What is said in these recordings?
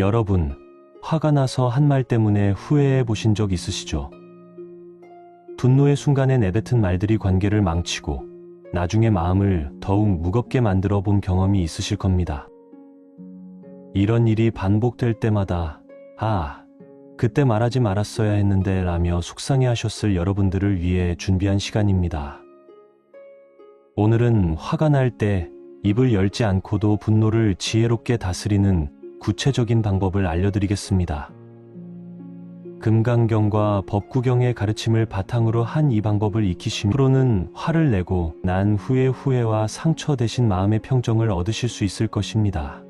여러분, 화가 나서 한 말 때문에 후회해 보신 적 있으시죠? 분노의 순간에 내뱉은 말들이 관계를 망치고 나중에 마음을 더욱 무겁게 만들어 본 경험이 있으실 겁니다. 이런 일이 반복될 때마다 그때 말하지 말았어야 했는데 라며 속상해 하셨을 여러분들을 위해 준비한 시간입니다. 오늘은 화가 날 때 입을 열지 않고도 분노를 지혜롭게 다스리는 구체적인 방법을 알려드리겠습니다. 금강경과 법구경의 가르침을 바탕으로 한 이 방법을 익히시면 앞으로는 화를 내고 난 후에 후회와 상처 대신 마음의 평정을 얻으실 수 있을 것입니다.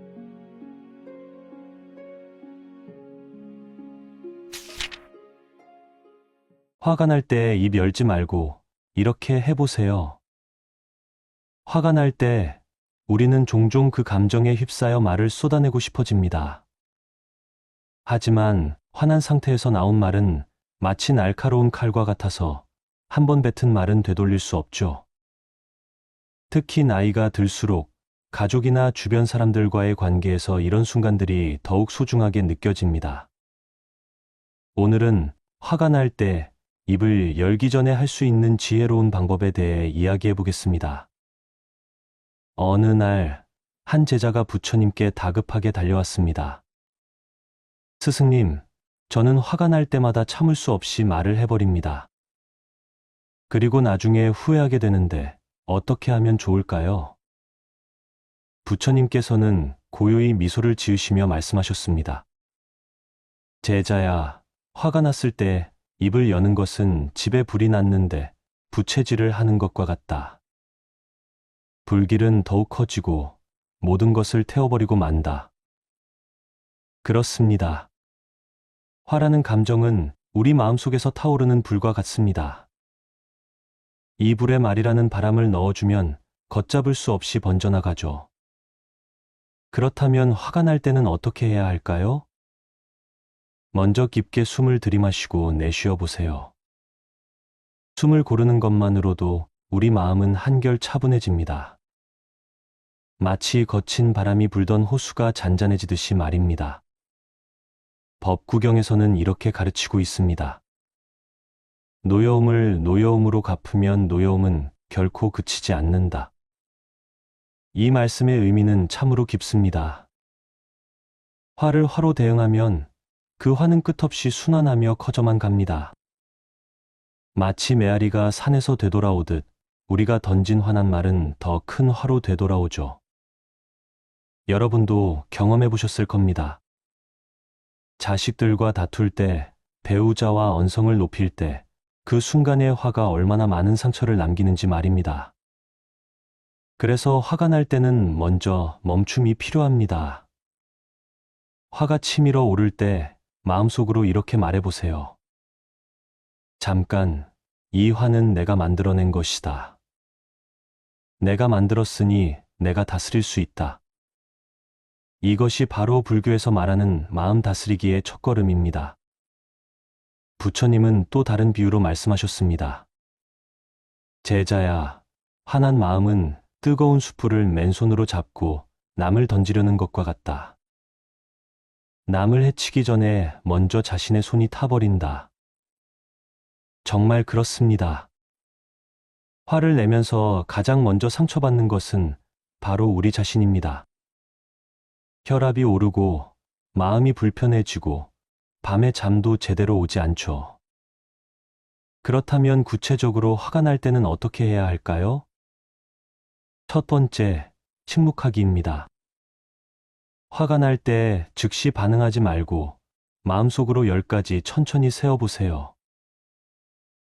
화가 날 때 입 열지 말고 이렇게 해보세요. 화가 날 때 우리는 종종 그 감정에 휩싸여 말을 쏟아내고 싶어집니다. 하지만 화난 상태에서 나온 말은 마치 날카로운 칼과 같아서 한 번 뱉은 말은 되돌릴 수 없죠. 특히 나이가 들수록 가족이나 주변 사람들과의 관계에서 이런 순간들이 더욱 소중하게 느껴집니다. 오늘은 화가 날 때 입을 열기 전에 할 수 있는 지혜로운 방법에 대해 이야기해 보겠습니다. 어느 날, 한 제자가 부처님께 다급하게 달려왔습니다. 스승님, 저는 화가 날 때마다 참을 수 없이 말을 해버립니다. 그리고 나중에 후회하게 되는데 어떻게 하면 좋을까요? 부처님께서는 고요히 미소를 지으시며 말씀하셨습니다. 제자야, 화가 났을 때 입을 여는 것은 집에 불이 났는데 부채질을 하는 것과 같다. 불길은 더욱 커지고 모든 것을 태워버리고 만다. 그렇습니다. 화라는 감정은 우리 마음속에서 타오르는 불과 같습니다. 이 불에 말이라는 바람을 넣어주면 걷잡을 수 없이 번져나가죠. 그렇다면 화가 날 때는 어떻게 해야 할까요? 먼저 깊게 숨을 들이마시고 내쉬어 보세요. 숨을 고르는 것만으로도 우리 마음은 한결 차분해집니다. 마치 거친 바람이 불던 호수가 잔잔해지듯이 말입니다. 법구경에서는 이렇게 가르치고 있습니다. 노여움을 노여움으로 갚으면 노여움은 결코 그치지 않는다. 이 말씀의 의미는 참으로 깊습니다. 화를 화로 대응하면 그 화는 끝없이 순환하며 커져만 갑니다. 마치 메아리가 산에서 되돌아오듯 우리가 던진 화난 말은 더 큰 화로 되돌아오죠. 여러분도 경험해 보셨을 겁니다. 자식들과 다툴 때, 배우자와 언성을 높일 때, 그 순간의 화가 얼마나 많은 상처를 남기는지 말입니다. 그래서 화가 날 때는 먼저 멈춤이 필요합니다. 화가 치밀어 오를 때 마음속으로 이렇게 말해보세요. 잠깐, 이 화는 내가 만들어낸 것이다. 내가 만들었으니 내가 다스릴 수 있다. 이것이 바로 불교에서 말하는 마음 다스리기의 첫걸음입니다. 부처님은 또 다른 비유로 말씀하셨습니다. 제자야, 화난 마음은 뜨거운 숯불을 맨손으로 잡고 남을 던지려는 것과 같다. 남을 해치기 전에 먼저 자신의 손이 타버린다. 정말 그렇습니다. 화를 내면서 가장 먼저 상처받는 것은 바로 우리 자신입니다. 혈압이 오르고 마음이 불편해지고 밤에 잠도 제대로 오지 않죠. 그렇다면 구체적으로 화가 날 때는 어떻게 해야 할까요? 첫 번째, 침묵하기입니다. 화가 날 때 즉시 반응하지 말고 마음속으로 10가지 천천히 세어보세요.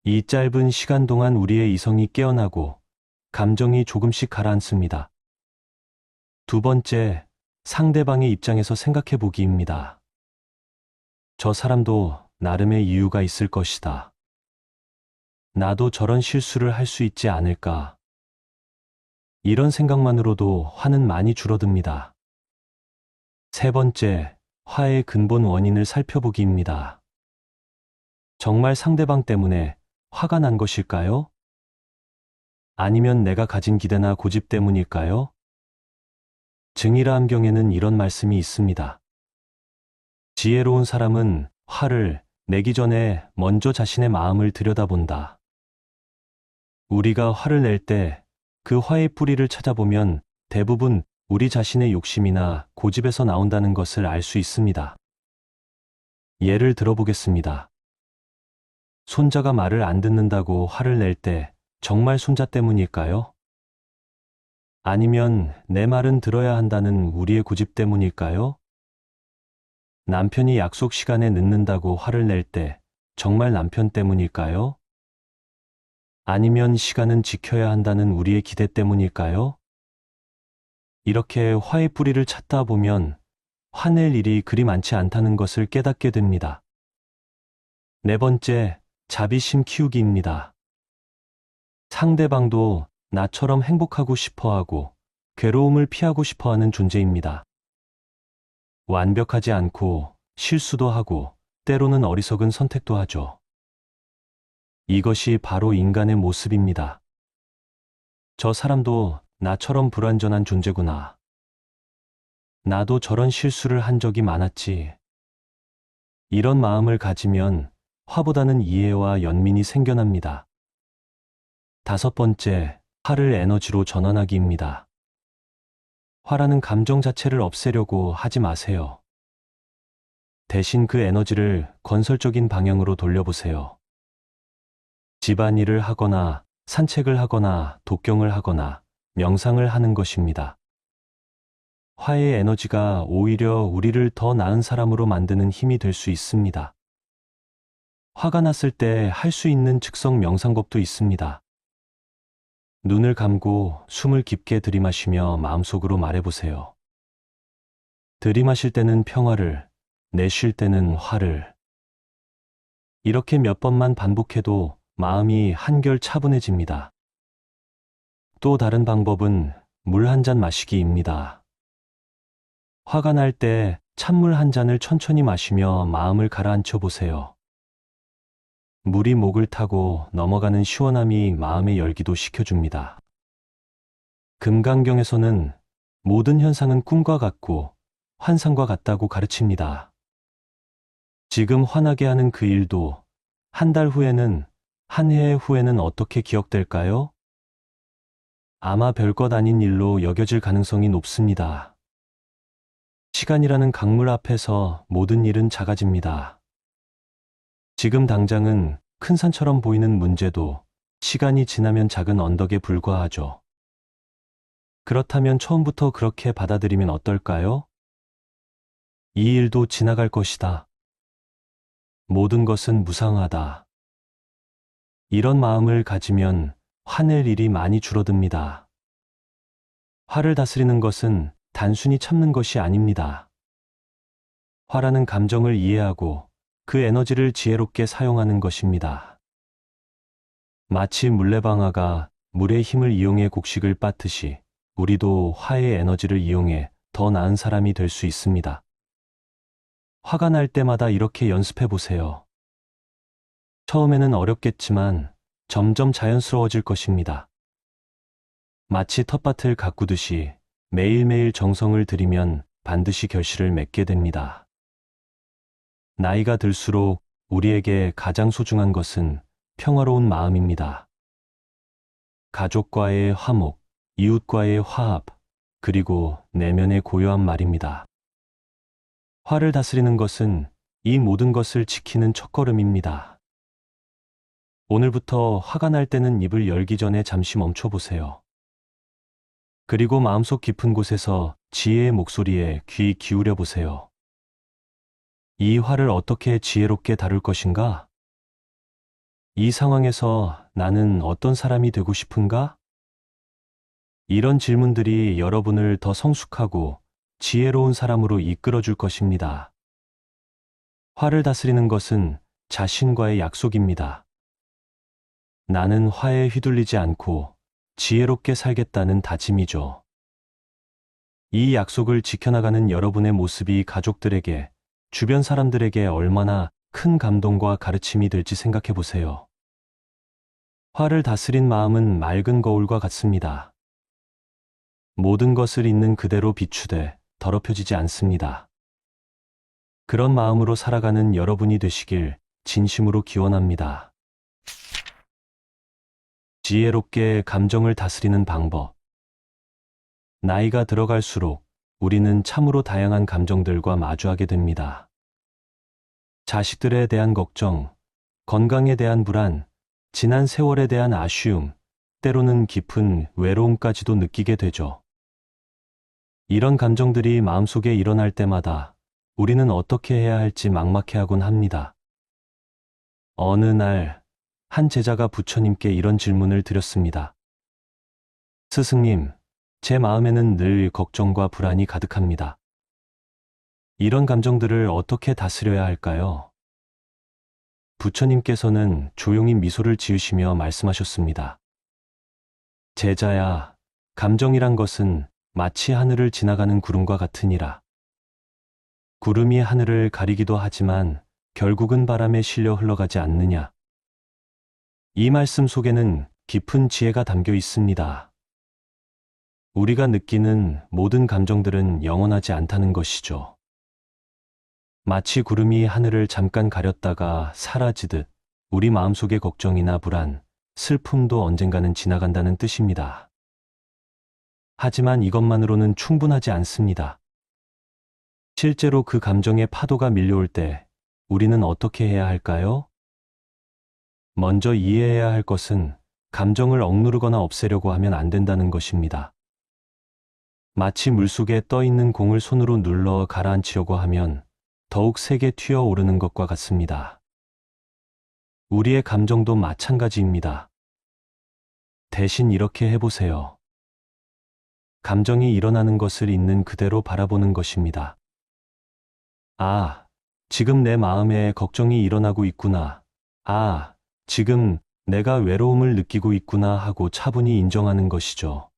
이 짧은 시간 동안 우리의 이성이 깨어나고 감정이 조금씩 가라앉습니다. 두 번째, 상대방의 입장에서 생각해 보기입니다. 저 사람도 나름의 이유가 있을 것이다. 나도 저런 실수를 할 수 있지 않을까. 이런 생각만으로도 화는 많이 줄어듭니다. 세 번째, 화의 근본 원인을 살펴보기입니다. 정말 상대방 때문에 화가 난 것일까요? 아니면 내가 가진 기대나 고집 때문일까요? 증일암경에는 이런 말씀이 있습니다. 지혜로운 사람은 화를 내기 전에 먼저 자신의 마음을 들여다본다. 우리가 화를 낼 때 그 화의 뿌리를 찾아보면 대부분 우리 자신의 욕심이나 고집에서 나온다는 것을 알 수 있습니다. 예를 들어보겠습니다. 손자가 말을 안 듣는다고 화를 낼 때 정말 손자 때문일까요? 아니면 내 말은 들어야 한다는 우리의 고집 때문일까요? 남편이 약속 시간에 늦는다고 화를 낼 때 정말 남편 때문일까요? 아니면 시간은 지켜야 한다는 우리의 기대 때문일까요? 이렇게 화의 뿌리를 찾다 보면 화낼 일이 그리 많지 않다는 것을 깨닫게 됩니다. 네 번째, 자비심 키우기입니다. 상대방도 나처럼 행복하고 싶어하고 괴로움을 피하고 싶어하는 존재입니다. 완벽하지 않고 실수도 하고 때로는 어리석은 선택도 하죠. 이것이 바로 인간의 모습입니다. 저 사람도 나처럼 불완전한 존재구나. 나도 저런 실수를 한 적이 많았지. 이런 마음을 가지면 화보다는 이해와 연민이 생겨납니다. 다섯 번째, 화를 에너지로 전환하기입니다. 화라는 감정 자체를 없애려고 하지 마세요. 대신 그 에너지를 건설적인 방향으로 돌려보세요. 집안일을 하거나 산책을 하거나 독경을 하거나 명상을 하는 것입니다. 화의 에너지가 오히려 우리를 더 나은 사람으로 만드는 힘이 될 수 있습니다. 화가 났을 때 할 수 있는 즉석 명상법도 있습니다. 눈을 감고 숨을 깊게 들이마시며 마음속으로 말해보세요. 들이마실 때는 평화를, 내쉴 때는 화를. 이렇게 몇 번만 반복해도 마음이 한결 차분해집니다. 또 다른 방법은 물 한 잔 마시기입니다. 화가 날 때 찬물 한 잔을 천천히 마시며 마음을 가라앉혀 보세요. 물이 목을 타고 넘어가는 시원함이 마음의 열기도 식혀줍니다. 금강경에서는 모든 현상은 꿈과 같고 환상과 같다고 가르칩니다. 지금 화나게 하는 그 일도 한 달 후에는, 한 해 후에는 어떻게 기억될까요? 아마 별것 아닌 일로 여겨질 가능성이 높습니다. 시간이라는 강물 앞에서 모든 일은 작아집니다. 지금 당장은 큰 산처럼 보이는 문제도 시간이 지나면 작은 언덕에 불과하죠. 그렇다면 처음부터 그렇게 받아들이면 어떨까요? 이 일도 지나갈 것이다. 모든 것은 무상하다. 이런 마음을 가지면 화낼 일이 많이 줄어듭니다. 화를 다스리는 것은 단순히 참는 것이 아닙니다. 화라는 감정을 이해하고 그 에너지를 지혜롭게 사용하는 것입니다. 마치 물레방아가 물의 힘을 이용해 곡식을 빻듯이 우리도 화의 에너지를 이용해 더 나은 사람이 될 수 있습니다. 화가 날 때마다 이렇게 연습해 보세요. 처음에는 어렵겠지만 점점 자연스러워질 것입니다. 마치 텃밭을 가꾸듯이 매일매일 정성을 들이면 반드시 결실을 맺게 됩니다. 나이가 들수록 우리에게 가장 소중한 것은 평화로운 마음입니다. 가족과의 화목, 이웃과의 화합, 그리고 내면의 고요한 말입니다. 화를 다스리는 것은 이 모든 것을 지키는 첫걸음입니다. 오늘부터 화가 날 때는 입을 열기 전에 잠시 멈춰보세요. 그리고 마음속 깊은 곳에서 지혜의 목소리에 귀 기울여 보세요. 이 화를 어떻게 지혜롭게 다룰 것인가? 이 상황에서 나는 어떤 사람이 되고 싶은가? 이런 질문들이 여러분을 더 성숙하고 지혜로운 사람으로 이끌어 줄 것입니다. 화를 다스리는 것은 자신과의 약속입니다. 나는 화에 휘둘리지 않고 지혜롭게 살겠다는 다짐이죠. 이 약속을 지켜나가는 여러분의 모습이 가족들에게, 주변 사람들에게 얼마나 큰 감동과 가르침이 될지 생각해 보세요. 화를 다스린 마음은 맑은 거울과 같습니다. 모든 것을 있는 그대로 비추되 더럽혀지지 않습니다. 그런 마음으로 살아가는 여러분이 되시길 진심으로 기원합니다. 지혜롭게 감정을 다스리는 방법. 나이가 들어갈수록 우리는 참으로 다양한 감정들과 마주하게 됩니다. 자식들에 대한 걱정, 건강에 대한 불안, 지난 세월에 대한 아쉬움, 때로는 깊은 외로움까지도 느끼게 되죠. 이런 감정들이 마음속에 일어날 때마다 우리는 어떻게 해야 할지 막막해하곤 합니다. 어느 날, 한 제자가 부처님께 이런 질문을 드렸습니다. 스승님, 제 마음에는 늘 걱정과 불안이 가득합니다. 이런 감정들을 어떻게 다스려야 할까요? 부처님께서는 조용히 미소를 지으시며 말씀하셨습니다. 제자야, 감정이란 것은 마치 하늘을 지나가는 구름과 같으니라. 구름이 하늘을 가리기도 하지만 결국은 바람에 실려 흘러가지 않느냐. 이 말씀 속에는 깊은 지혜가 담겨 있습니다. 우리가 느끼는 모든 감정들은 영원하지 않다는 것이죠. 마치 구름이 하늘을 잠깐 가렸다가 사라지듯 우리 마음속의 걱정이나 불안, 슬픔도 언젠가는 지나간다는 뜻입니다. 하지만 이것만으로는 충분하지 않습니다. 실제로 그 감정의 파도가 밀려올 때 우리는 어떻게 해야 할까요? 먼저 이해해야 할 것은 감정을 억누르거나 없애려고 하면 안 된다는 것입니다. 마치 물속에 떠 있는 공을 손으로 눌러 가라앉히려고 하면 더욱 세게 튀어오르는 것과 같습니다. 우리의 감정도 마찬가지입니다. 대신 이렇게 해보세요. 감정이 일어나는 것을 있는 그대로 바라보는 것입니다. 아, 지금 내 마음에 걱정이 일어나고 있구나. 아, 지금 내가 외로움을 느끼고 있구나 하고 차분히 인정하는 것이죠.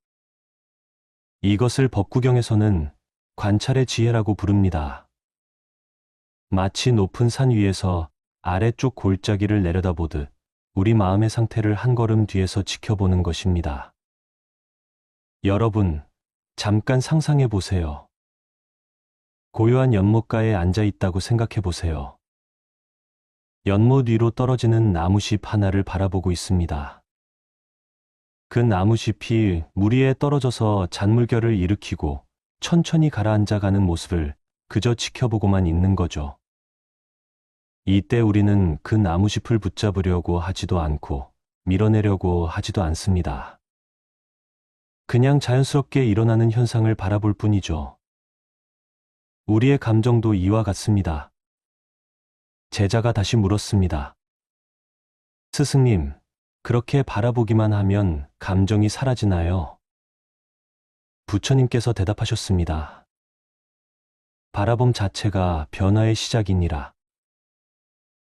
이것을 법구경에서는 관찰의 지혜라고 부릅니다. 마치 높은 산 위에서 아래쪽 골짜기를 내려다보듯 우리 마음의 상태를 한 걸음 뒤에서 지켜보는 것입니다. 여러분, 잠깐 상상해 보세요. 고요한 연못가에 앉아 있다고 생각해 보세요. 연못 위로 떨어지는 나무잎 하나를 바라보고 있습니다. 그 나무잎이 물 위에 떨어져서 잔물결을 일으키고 천천히 가라앉아 가는 모습을 그저 지켜보고만 있는 거죠. 이때 우리는 그 나무잎을 붙잡으려고 하지도 않고 밀어내려고 하지도 않습니다. 그냥 자연스럽게 일어나는 현상을 바라볼 뿐이죠. 우리의 감정도 이와 같습니다. 제자가 다시 물었습니다. 스승님, 그렇게 바라보기만 하면 감정이 사라지나요? 부처님께서 대답하셨습니다. 바라봄 자체가 변화의 시작이니라.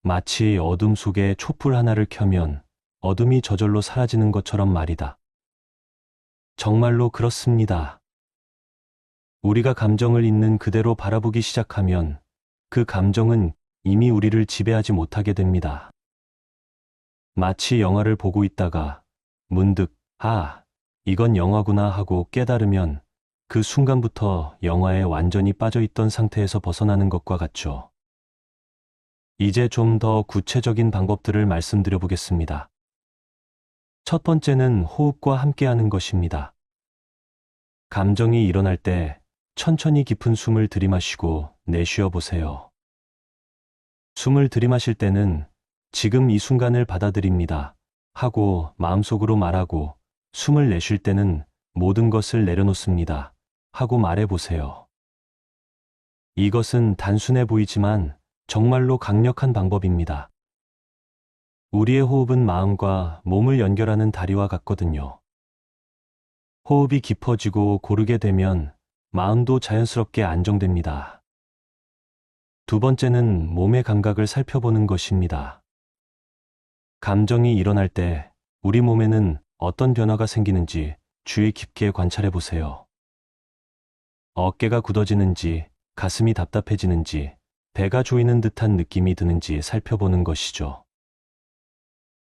마치 어둠 속에 촛불 하나를 켜면 어둠이 저절로 사라지는 것처럼 말이다. 정말로 그렇습니다. 우리가 감정을 있는 그대로 바라보기 시작하면 그 감정은 이미 우리를 지배하지 못하게 됩니다. 마치 영화를 보고 있다가 문득 아, 이건 영화구나 하고 깨달으면 그 순간부터 영화에 완전히 빠져있던 상태에서 벗어나는 것과 같죠. 이제 좀 더 구체적인 방법들을 말씀드려 보겠습니다. 첫 번째는 호흡과 함께하는 것입니다. 감정이 일어날 때 천천히 깊은 숨을 들이마시고 내쉬어 보세요. 숨을 들이마실 때는 지금 이 순간을 받아들입니다 하고 마음속으로 말하고, 숨을 내쉴 때는 모든 것을 내려놓습니다 하고 말해보세요. 이것은 단순해 보이지만 정말로 강력한 방법입니다. 우리의 호흡은 마음과 몸을 연결하는 다리와 같거든요. 호흡이 깊어지고 고르게 되면 마음도 자연스럽게 안정됩니다. 두 번째는 몸의 감각을 살펴보는 것입니다. 감정이 일어날 때 우리 몸에는 어떤 변화가 생기는지 주의 깊게 관찰해 보세요. 어깨가 굳어지는지, 가슴이 답답해지는지, 배가 조이는 듯한 느낌이 드는지 살펴보는 것이죠.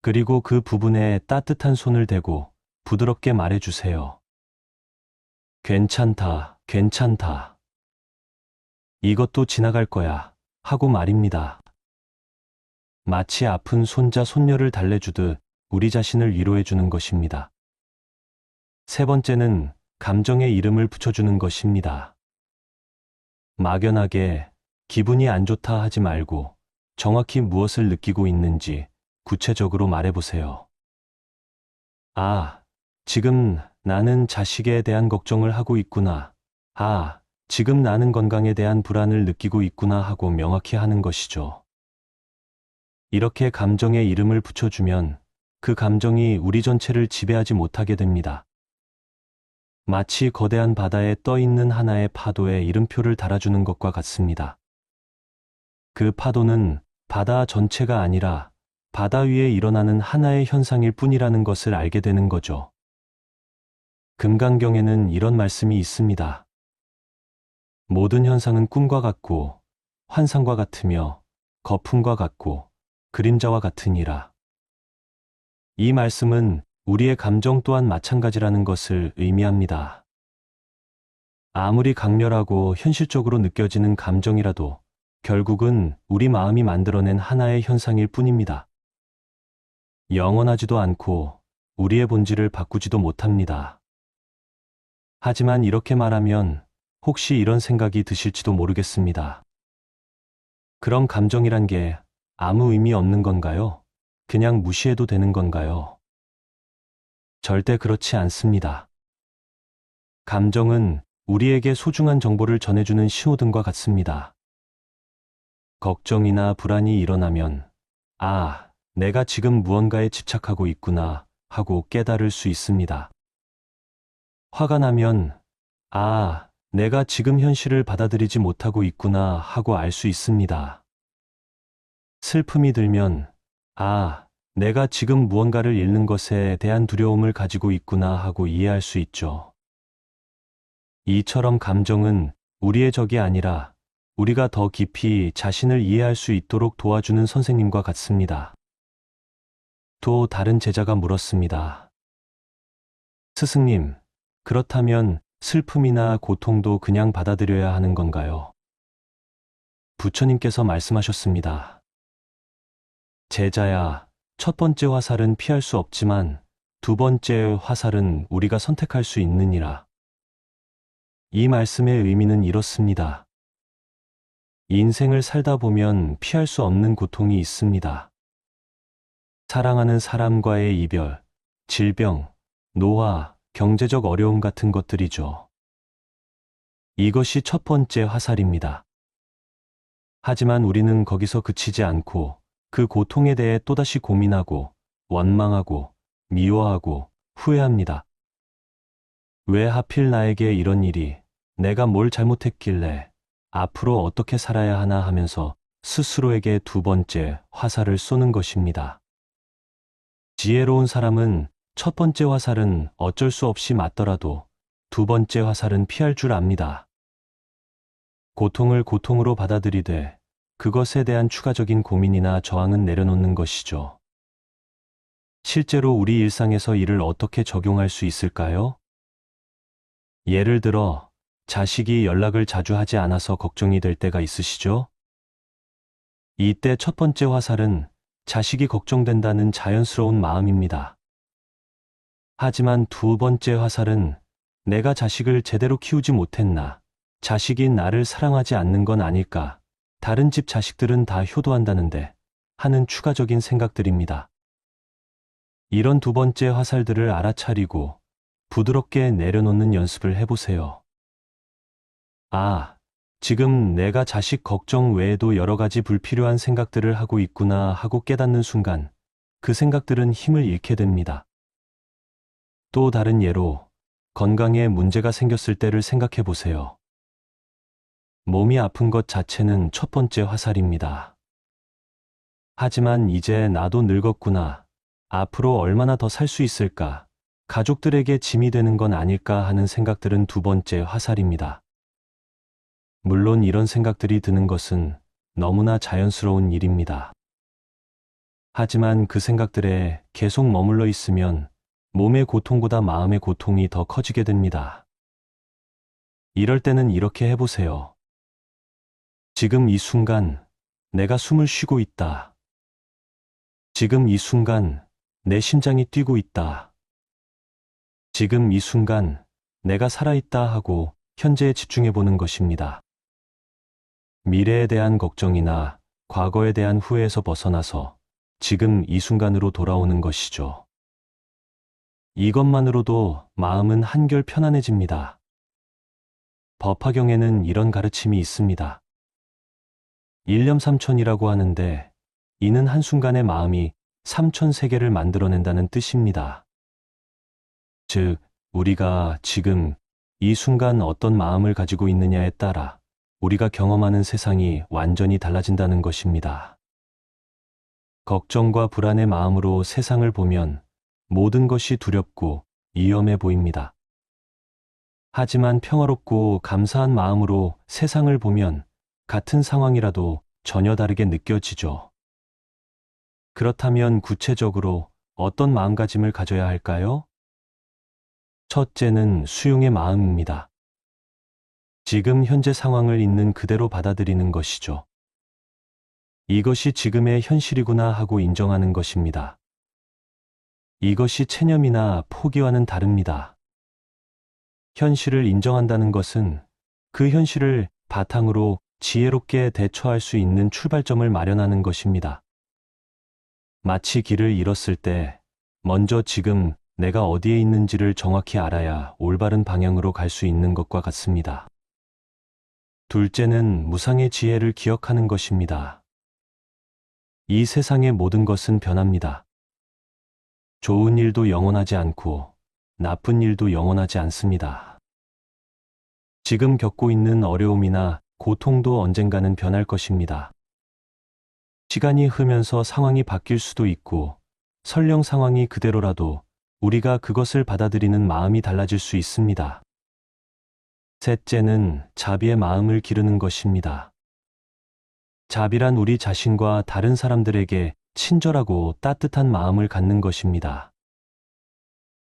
그리고 그 부분에 따뜻한 손을 대고 부드럽게 말해주세요. 괜찮다, 괜찮다. 이것도 지나갈 거야 하고 말입니다. 마치 아픈 손자, 손녀를 달래주듯 우리 자신을 위로해주는 것입니다. 세 번째는 감정의 이름을 붙여주는 것입니다. 막연하게 기분이 안 좋다 하지 말고 정확히 무엇을 느끼고 있는지 구체적으로 말해보세요. 아, 지금 나는 자식에 대한 걱정을 하고 있구나. 아, 지금 나는 건강에 대한 불안을 느끼고 있구나 하고 명확히 하는 것이죠. 이렇게 감정의 이름을 붙여주면 그 감정이 우리 전체를 지배하지 못하게 됩니다. 마치 거대한 바다에 떠 있는 하나의 파도에 이름표를 달아주는 것과 같습니다. 그 파도는 바다 전체가 아니라 바다 위에 일어나는 하나의 현상일 뿐이라는 것을 알게 되는 거죠. 금강경에는 이런 말씀이 있습니다. 모든 현상은 꿈과 같고 환상과 같으며 거품과 같고 그림자와 같으니라. 이 말씀은 우리의 감정 또한 마찬가지라는 것을 의미합니다. 아무리 강렬하고 현실적으로 느껴지는 감정이라도 결국은 우리 마음이 만들어낸 하나의 현상일 뿐입니다. 영원하지도 않고 우리의 본질을 바꾸지도 못합니다. 하지만 이렇게 말하면 혹시 이런 생각이 드실지도 모르겠습니다. 그럼 감정이란 게 아무 의미 없는 건가요? 그냥 무시해도 되는 건가요? 절대 그렇지 않습니다. 감정은 우리에게 소중한 정보를 전해주는 신호등과 같습니다. 걱정이나 불안이 일어나면, 아, 내가 지금 무언가에 집착하고 있구나 하고 깨달을 수 있습니다. 화가 나면, 아, 내가 지금 현실을 받아들이지 못하고 있구나 하고 알 수 있습니다. 슬픔이 들면, 아, 내가 지금 무언가를 잃는 것에 대한 두려움을 가지고 있구나 하고 이해할 수 있죠. 이처럼 감정은 우리의 적이 아니라 우리가 더 깊이 자신을 이해할 수 있도록 도와주는 선생님과 같습니다. 또 다른 제자가 물었습니다. 스승님, 그렇다면 슬픔이나 고통도 그냥 받아들여야 하는 건가요? 부처님께서 말씀하셨습니다. 제자야, 첫 번째 화살은 피할 수 없지만 두 번째 화살은 우리가 선택할 수 있느니라. 이 말씀의 의미는 이렇습니다. 인생을 살다 보면 피할 수 없는 고통이 있습니다. 사랑하는 사람과의 이별, 질병, 노화, 경제적 어려움 같은 것들이죠. 이것이 첫 번째 화살입니다. 하지만 우리는 거기서 그치지 않고 그 고통에 대해 또다시 고민하고 원망하고 미워하고 후회합니다. 왜 하필 나에게 이런 일이, 내가 뭘 잘못했길래, 앞으로 어떻게 살아야 하나 하면서 스스로에게 두 번째 화살을 쏘는 것입니다. 지혜로운 사람은 첫 번째 화살은 어쩔 수 없이 맞더라도 두 번째 화살은 피할 줄 압니다. 고통을 고통으로 받아들이되 그것에 대한 추가적인 고민이나 저항은 내려놓는 것이죠. 실제로 우리 일상에서 이를 어떻게 적용할 수 있을까요? 예를 들어, 자식이 연락을 자주 하지 않아서 걱정이 될 때가 있으시죠? 이때 첫 번째 화살은 자식이 걱정된다는 자연스러운 마음입니다. 하지만 두 번째 화살은 내가 자식을 제대로 키우지 못했나, 자식이 나를 사랑하지 않는 건 아닐까, 다른 집 자식들은 다 효도한다는데 하는 추가적인 생각들입니다. 이런 두 번째 화살들을 알아차리고 부드럽게 내려놓는 연습을 해보세요. 아, 지금 내가 자식 걱정 외에도 여러 가지 불필요한 생각들을 하고 있구나 하고 깨닫는 순간 그 생각들은 힘을 잃게 됩니다. 또 다른 예로 건강에 문제가 생겼을 때를 생각해 보세요. 몸이 아픈 것 자체는 첫 번째 화살입니다. 하지만 이제 나도 늙었구나. 앞으로 얼마나 더 살 수 있을까? 가족들에게 짐이 되는 건 아닐까 하는 생각들은 두 번째 화살입니다. 물론 이런 생각들이 드는 것은 너무나 자연스러운 일입니다. 하지만 그 생각들에 계속 머물러 있으면 몸의 고통보다 마음의 고통이 더 커지게 됩니다. 이럴 때는 이렇게 해보세요. 지금 이 순간 내가 숨을 쉬고 있다. 지금 이 순간 내 심장이 뛰고 있다. 지금 이 순간 내가 살아있다 하고 현재에 집중해 보는 것입니다. 미래에 대한 걱정이나 과거에 대한 후회에서 벗어나서 지금 이 순간으로 돌아오는 것이죠. 이것만으로도 마음은 한결 편안해집니다. 법화경에는 이런 가르침이 있습니다. 일념삼천이라고 하는데 이는 한순간의 마음이 3000세계를 만들어낸다는 뜻입니다. 즉, 우리가 지금 이 순간 어떤 마음을 가지고 있느냐에 따라 우리가 경험하는 세상이 완전히 달라진다는 것입니다. 걱정과 불안의 마음으로 세상을 보면 모든 것이 두렵고 위험해 보입니다. 하지만 평화롭고 감사한 마음으로 세상을 보면 같은 상황이라도 전혀 다르게 느껴지죠. 그렇다면 구체적으로 어떤 마음가짐을 가져야 할까요? 첫째는 수용의 마음입니다. 지금 현재 상황을 있는 그대로 받아들이는 것이죠. 이것이 지금의 현실이구나 하고 인정하는 것입니다. 이것이 체념이나 포기와는 다릅니다. 현실을 인정한다는 것은 그 현실을 바탕으로 지혜롭게 대처할 수 있는 출발점을 마련하는 것입니다. 마치 길을 잃었을 때 먼저 지금 내가 어디에 있는지를 정확히 알아야 올바른 방향으로 갈 수 있는 것과 같습니다. 둘째는 무상의 지혜를 기억하는 것입니다. 이 세상의 모든 것은 변합니다. 좋은 일도 영원하지 않고 나쁜 일도 영원하지 않습니다. 지금 겪고 있는 어려움이나 고통도 언젠가는 변할 것입니다. 시간이 흐르면서 상황이 바뀔 수도 있고 설령 상황이 그대로라도 우리가 그것을 받아들이는 마음이 달라질 수 있습니다. 셋째는 자비의 마음을 기르는 것입니다. 자비란 우리 자신과 다른 사람들에게 친절하고 따뜻한 마음을 갖는 것입니다.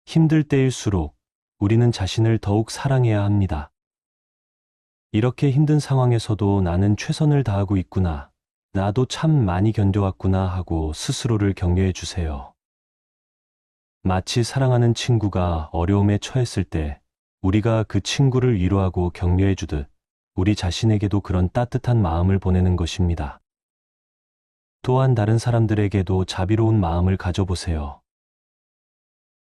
힘들 때일수록 우리는 자신을 더욱 사랑해야 합니다. 이렇게 힘든 상황에서도 나는 최선을 다하고 있구나, 나도 참 많이 견뎌왔구나 하고 스스로를 격려해 주세요. 마치 사랑하는 친구가 어려움에 처했을 때 우리가 그 친구를 위로하고 격려해 주듯 우리 자신에게도 그런 따뜻한 마음을 보내는 것입니다. 또한 다른 사람들에게도 자비로운 마음을 가져보세요.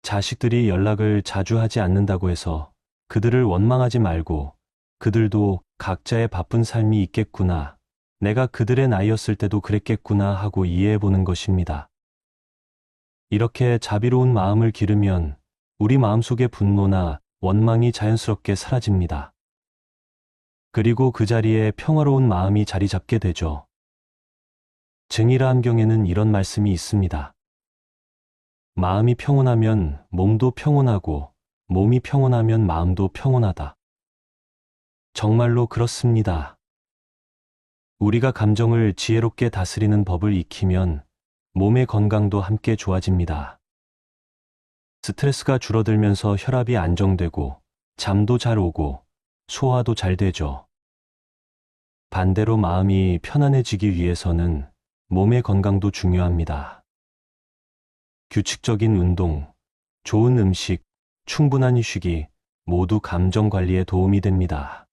자식들이 연락을 자주 하지 않는다고 해서 그들을 원망하지 말고 그들도 각자의 바쁜 삶이 있겠구나, 내가 그들의 나이였을 때도 그랬겠구나 하고 이해해 보는 것입니다. 이렇게 자비로운 마음을 기르면 우리 마음속의 분노나 원망이 자연스럽게 사라집니다. 그리고 그 자리에 평화로운 마음이 자리 잡게 되죠. 증일화암경에는 이런 말씀이 있습니다. 마음이 평온하면 몸도 평온하고 몸이 평온하면 마음도 평온하다. 정말로 그렇습니다. 우리가 감정을 지혜롭게 다스리는 법을 익히면 몸의 건강도 함께 좋아집니다. 스트레스가 줄어들면서 혈압이 안정되고 잠도 잘 오고 소화도 잘 되죠. 반대로 마음이 편안해지기 위해서는 몸의 건강도 중요합니다. 규칙적인 운동, 좋은 음식, 충분한 휴식이 모두 감정 관리에 도움이 됩니다.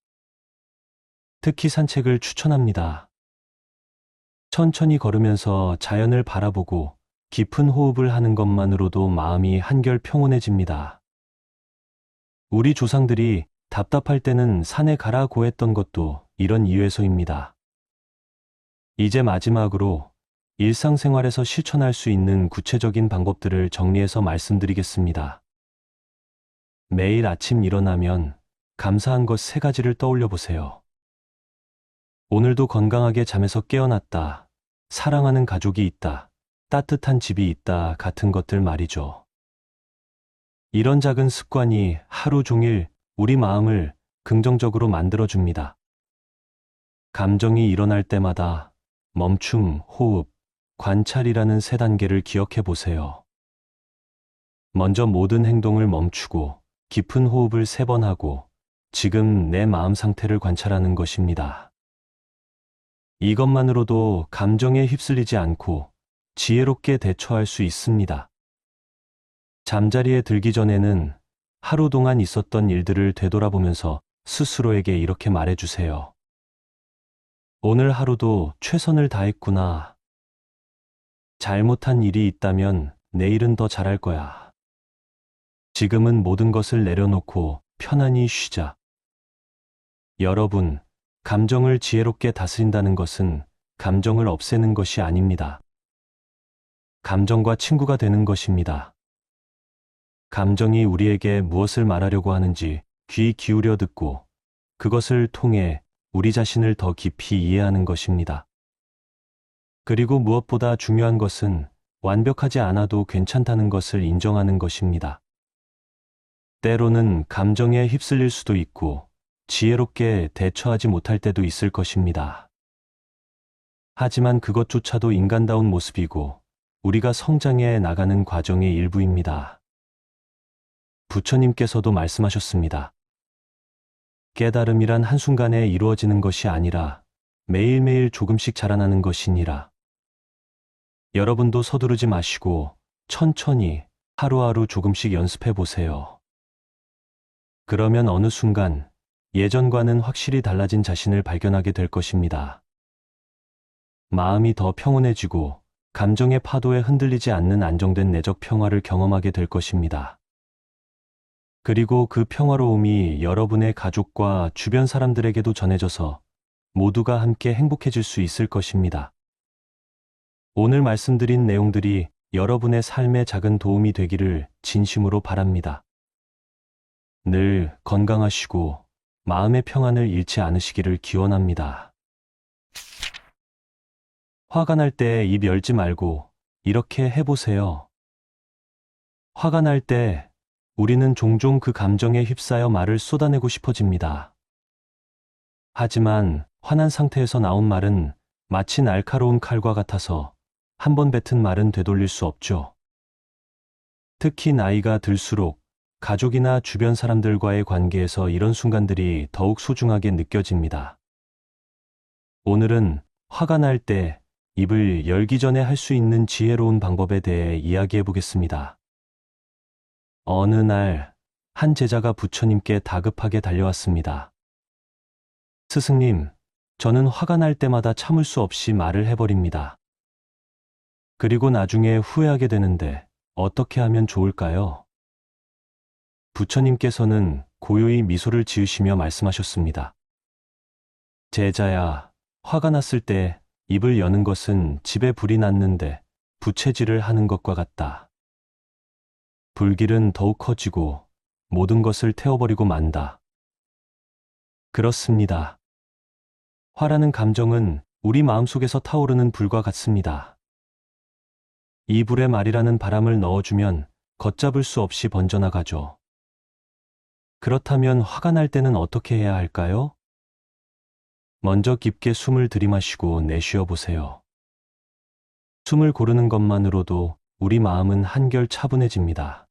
특히 산책을 추천합니다. 천천히 걸으면서 자연을 바라보고 깊은 호흡을 하는 것만으로도 마음이 한결 평온해집니다. 우리 조상들이 답답할 때는 산에 가라고 했던 것도 이런 이유에서입니다. 이제 마지막으로 일상생활에서 실천할 수 있는 구체적인 방법들을 정리해서 말씀드리겠습니다. 매일 아침 일어나면 감사한 것 3가지를 떠올려 보세요. 오늘도 건강하게 잠에서 깨어났다, 사랑하는 가족이 있다, 따뜻한 집이 있다 같은 것들 말이죠. 이런 작은 습관이 하루 종일 우리 마음을 긍정적으로 만들어줍니다. 감정이 일어날 때마다 멈춤, 호흡, 관찰이라는 3단계를 기억해 보세요. 먼저 모든 행동을 멈추고 깊은 호흡을 3번 하고 지금 내 마음 상태를 관찰하는 것입니다. 이것만으로도 감정에 휩쓸리지 않고 지혜롭게 대처할 수 있습니다. 잠자리에 들기 전에는 하루 동안 있었던 일들을 되돌아보면서 스스로에게 이렇게 말해주세요. 오늘 하루도 최선을 다했구나. 잘못한 일이 있다면 내일은 더 잘할 거야. 지금은 모든 것을 내려놓고 편안히 쉬자. 여러분, 감정을 지혜롭게 다스린다는 것은 감정을 없애는 것이 아닙니다. 감정과 친구가 되는 것입니다. 감정이 우리에게 무엇을 말하려고 하는지 귀 기울여 듣고 그것을 통해 우리 자신을 더 깊이 이해하는 것입니다. 그리고 무엇보다 중요한 것은 완벽하지 않아도 괜찮다는 것을 인정하는 것입니다. 때로는 감정에 휩쓸릴 수도 있고 지혜롭게 대처하지 못할 때도 있을 것입니다. 하지만 그것조차도 인간다운 모습이고 우리가 성장해 나가는 과정의 일부입니다. 부처님께서도 말씀하셨습니다. 깨달음이란 한순간에 이루어지는 것이 아니라 매일매일 조금씩 자라나는 것이니라. 여러분도 서두르지 마시고 천천히 하루하루 조금씩 연습해 보세요. 그러면 어느 순간 예전과는 확실히 달라진 자신을 발견하게 될 것입니다. 마음이 더 평온해지고 감정의 파도에 흔들리지 않는 안정된 내적 평화를 경험하게 될 것입니다. 그리고 그 평화로움이 여러분의 가족과 주변 사람들에게도 전해져서 모두가 함께 행복해질 수 있을 것입니다. 오늘 말씀드린 내용들이 여러분의 삶에 작은 도움이 되기를 진심으로 바랍니다. 늘 건강하시고 마음의 평안을 잃지 않으시기를 기원합니다. 화가 날 때 입 열지 말고 이렇게 해보세요. 화가 날 때 우리는 종종 그 감정에 휩싸여 말을 쏟아내고 싶어집니다. 하지만 화난 상태에서 나온 말은 마치 날카로운 칼과 같아서 한 번 뱉은 말은 되돌릴 수 없죠. 특히 나이가 들수록 가족이나 주변 사람들과의 관계에서 이런 순간들이 더욱 소중하게 느껴집니다. 오늘은 화가 날 때 입을 열기 전에 할 수 있는 지혜로운 방법에 대해 이야기해 보겠습니다. 어느 날, 한 제자가 부처님께 다급하게 달려왔습니다. 스승님, 저는 화가 날 때마다 참을 수 없이 말을 해버립니다. 그리고 나중에 후회하게 되는데 어떻게 하면 좋을까요? 부처님께서는 고요히 미소를 지으시며 말씀하셨습니다. 제자야, 화가 났을 때 입을 여는 것은 집에 불이 났는데 부채질을 하는 것과 같다. 불길은 더욱 커지고 모든 것을 태워버리고 만다. 그렇습니다. 화라는 감정은 우리 마음속에서 타오르는 불과 같습니다. 이 불에 말이라는 바람을 넣어주면 걷잡을 수 없이 번져나가죠. 그렇다면 화가 날 때는 어떻게 해야 할까요? 먼저 깊게 숨을 들이마시고 내쉬어 보세요. 숨을 고르는 것만으로도 우리 마음은 한결 차분해집니다.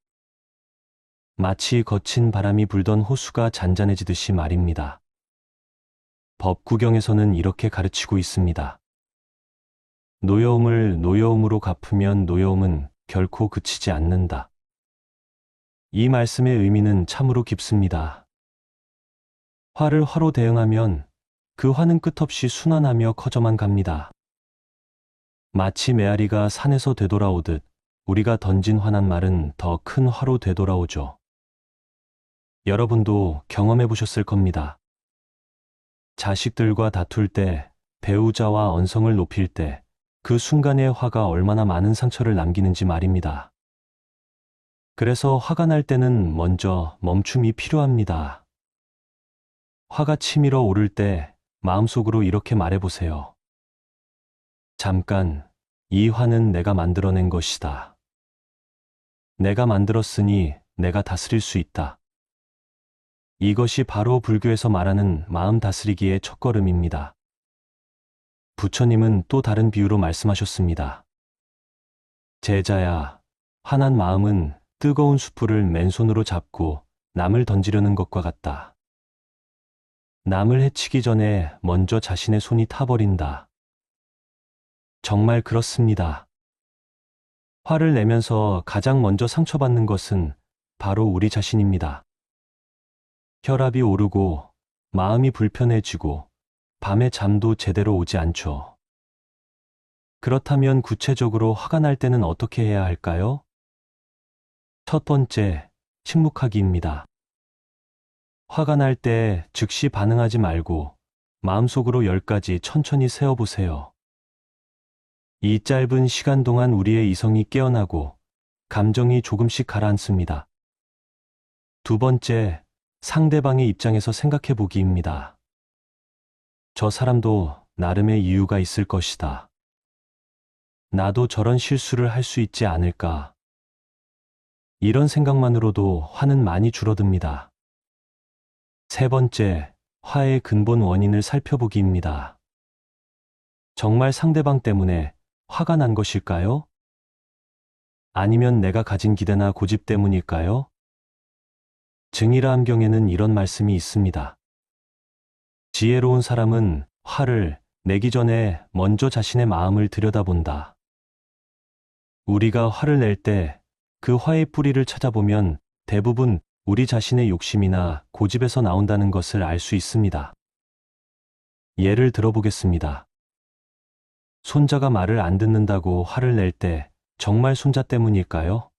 마치 거친 바람이 불던 호수가 잔잔해지듯이 말입니다. 법구경에서는 이렇게 가르치고 있습니다. 노여움을 노여움으로 갚으면 노여움은 결코 그치지 않는다. 이 말씀의 의미는 참으로 깊습니다. 화를 화로 대응하면 그 화는 끝없이 순환하며 커져만 갑니다. 마치 메아리가 산에서 되돌아오듯 우리가 던진 화난 말은 더 큰 화로 되돌아오죠. 여러분도 경험해 보셨을 겁니다. 자식들과 다툴 때, 배우자와 언성을 높일 때, 그 순간의 화가 얼마나 많은 상처를 남기는지 말입니다. 그래서 화가 날 때는 먼저 멈춤이 필요합니다. 화가 치밀어 오를 때 마음속으로 이렇게 말해보세요. 잠깐, 이 화는 내가 만들어낸 것이다. 내가 만들었으니 내가 다스릴 수 있다. 이것이 바로 불교에서 말하는 마음 다스리기의 첫걸음입니다. 부처님은 또 다른 비유로 말씀하셨습니다. 제자야, 화난 마음은 뜨거운 숯불을 맨손으로 잡고 남을 던지려는 것과 같다. 남을 해치기 전에 먼저 자신의 손이 타버린다. 정말 그렇습니다. 화를 내면서 가장 먼저 상처받는 것은 바로 우리 자신입니다. 혈압이 오르고 마음이 불편해지고 밤에 잠도 제대로 오지 않죠. 그렇다면 구체적으로 화가 날 때는 어떻게 해야 할까요? 첫 번째, 침묵하기입니다. 화가 날 때 즉시 반응하지 말고 마음속으로 10가지 천천히 세어보세요. 이 짧은 시간 동안 우리의 이성이 깨어나고 감정이 조금씩 가라앉습니다. 두 번째, 상대방의 입장에서 생각해 보기입니다. 저 사람도 나름의 이유가 있을 것이다. 나도 저런 실수를 할 수 있지 않을까. 이런 생각만으로도 화는 많이 줄어듭니다. 세 번째, 화의 근본 원인을 살펴보기입니다. 정말 상대방 때문에 화가 난 것일까요? 아니면 내가 가진 기대나 고집 때문일까요? 증이라 함경에는 이런 말씀이 있습니다. 지혜로운 사람은 화를 내기 전에 먼저 자신의 마음을 들여다본다. 우리가 화를 낼 때 그 화의 뿌리를 찾아보면 대부분 우리 자신의 욕심이나 고집에서 나온다는 것을 알 수 있습니다. 예를 들어보겠습니다. 손자가 말을 안 듣는다고 화를 낼 때 정말 손자 때문일까요?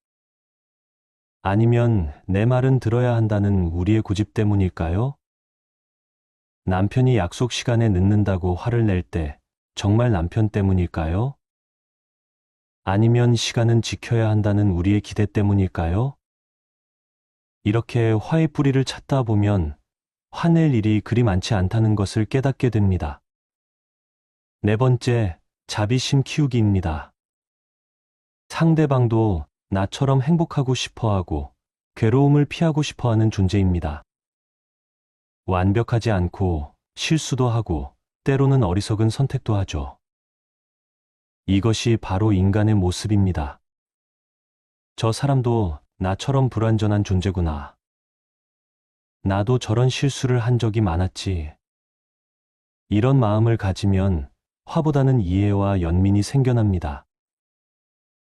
아니면 내 말은 들어야 한다는 우리의 고집 때문일까요? 남편이 약속 시간에 늦는다고 화를 낼 때 정말 남편 때문일까요? 아니면 시간은 지켜야 한다는 우리의 기대 때문일까요? 이렇게 화의 뿌리를 찾다 보면 화낼 일이 그리 많지 않다는 것을 깨닫게 됩니다. 네 번째, 자비심 키우기입니다. 상대방도 나처럼 행복하고 싶어하고 괴로움을 피하고 싶어하는 존재입니다. 완벽하지 않고 실수도 하고 때로는 어리석은 선택도 하죠. 이것이 바로 인간의 모습입니다. 저 사람도 나처럼 불완전한 존재구나. 나도 저런 실수를 한 적이 많았지. 이런 마음을 가지면 화보다는 이해와 연민이 생겨납니다.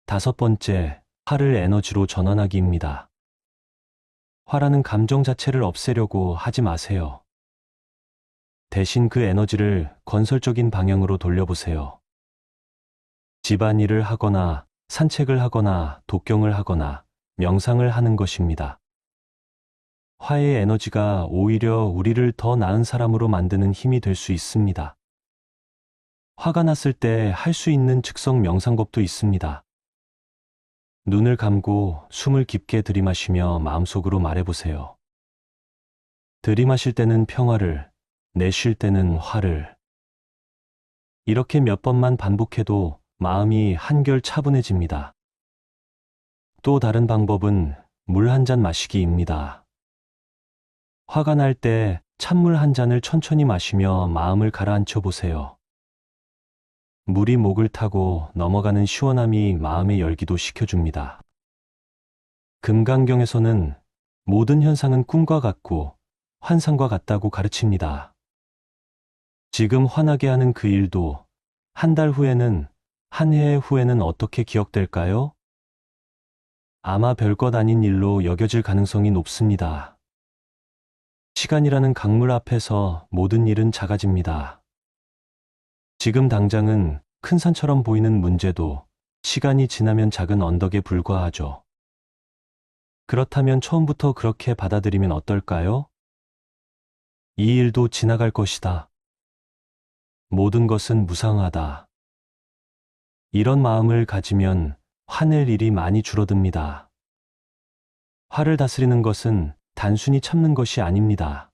다섯 번째, 화를 에너지로 전환하기입니다. 화라는 감정 자체를 없애려고 하지 마세요. 대신 그 에너지를 건설적인 방향으로 돌려보세요. 집안일을 하거나 산책을 하거나 독경을 하거나 명상을 하는 것입니다. 화의 에너지가 오히려 우리를 더 나은 사람으로 만드는 힘이 될 수 있습니다. 화가 났을 때 할 수 있는 즉석 명상법도 있습니다. 눈을 감고 숨을 깊게 들이마시며 마음속으로 말해보세요. 들이마실 때는 평화를, 내쉴 때는 화를. 이렇게 몇 번만 반복해도 마음이 한결 차분해집니다. 또 다른 방법은 물 한 잔 마시기입니다. 화가 날 때 찬물 한 잔을 천천히 마시며 마음을 가라앉혀 보세요. 물이 목을 타고 넘어가는 시원함이 마음의 열기도 식혀줍니다. 금강경에서는 모든 현상은 꿈과 같고 환상과 같다고 가르칩니다. 지금 화나게 하는 그 일도 한 달 후에는, 한 해 후에는 어떻게 기억될까요? 아마 별것 아닌 일로 여겨질 가능성이 높습니다. 시간이라는 강물 앞에서 모든 일은 작아집니다. 지금 당장은 큰 산처럼 보이는 문제도 시간이 지나면 작은 언덕에 불과하죠. 그렇다면 처음부터 그렇게 받아들이면 어떨까요? 이 일도 지나갈 것이다. 모든 것은 무상하다. 이런 마음을 가지면 화낼 일이 많이 줄어듭니다. 화를 다스리는 것은 단순히 참는 것이 아닙니다.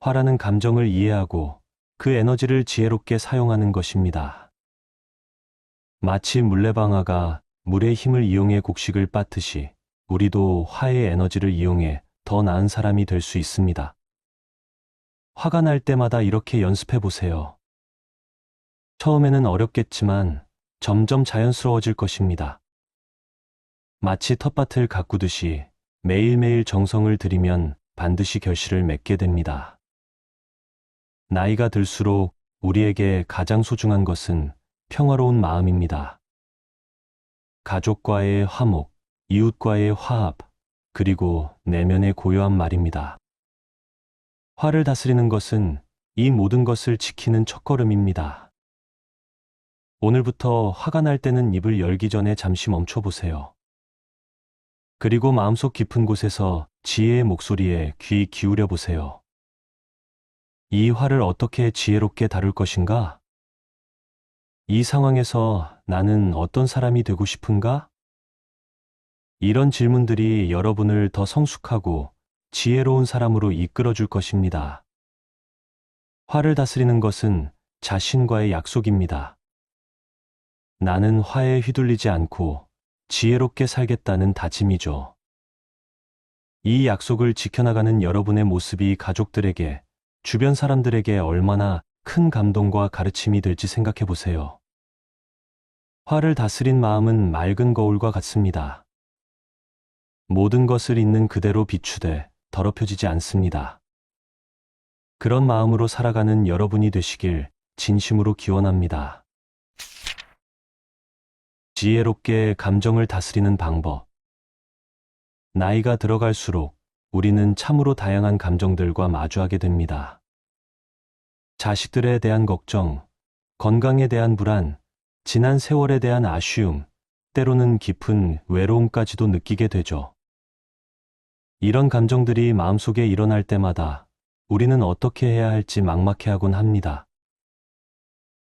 화라는 감정을 이해하고 그 에너지를 지혜롭게 사용하는 것입니다. 마치 물레방아가 물의 힘을 이용해 곡식을 빻듯이 우리도 화의 에너지를 이용해 더 나은 사람이 될 수 있습니다. 화가 날 때마다 이렇게 연습해 보세요. 처음에는 어렵겠지만 점점 자연스러워질 것입니다. 마치 텃밭을 가꾸듯이 매일매일 정성을 들이면 반드시 결실을 맺게 됩니다. 나이가 들수록 우리에게 가장 소중한 것은 평화로운 마음입니다. 가족과의 화목, 이웃과의 화합, 그리고 내면의 고요한 말입니다. 화를 다스리는 것은 이 모든 것을 지키는 첫걸음입니다. 오늘부터 화가 날 때는 입을 열기 전에 잠시 멈춰보세요. 그리고 마음속 깊은 곳에서 지혜의 목소리에 귀 기울여 보세요. 이 화를 어떻게 지혜롭게 다룰 것인가? 이 상황에서 나는 어떤 사람이 되고 싶은가? 이런 질문들이 여러분을 더 성숙하고 지혜로운 사람으로 이끌어 줄 것입니다. 화를 다스리는 것은 자신과의 약속입니다. 나는 화에 휘둘리지 않고 지혜롭게 살겠다는 다짐이죠. 이 약속을 지켜나가는 여러분의 모습이 가족들에게, 주변 사람들에게 얼마나 큰 감동과 가르침이 될지 생각해 보세요. 화를 다스린 마음은 맑은 거울과 같습니다. 모든 것을 있는 그대로 비추되 더럽혀지지 않습니다. 그런 마음으로 살아가는 여러분이 되시길 진심으로 기원합니다. 지혜롭게 감정을 다스리는 방법. 나이가 들어갈수록 우리는 참으로 다양한 감정들과 마주하게 됩니다. 자식들에 대한 걱정, 건강에 대한 불안, 지난 세월에 대한 아쉬움, 때로는 깊은 외로움까지도 느끼게 되죠. 이런 감정들이 마음속에 일어날 때마다 우리는 어떻게 해야 할지 막막해하곤 합니다.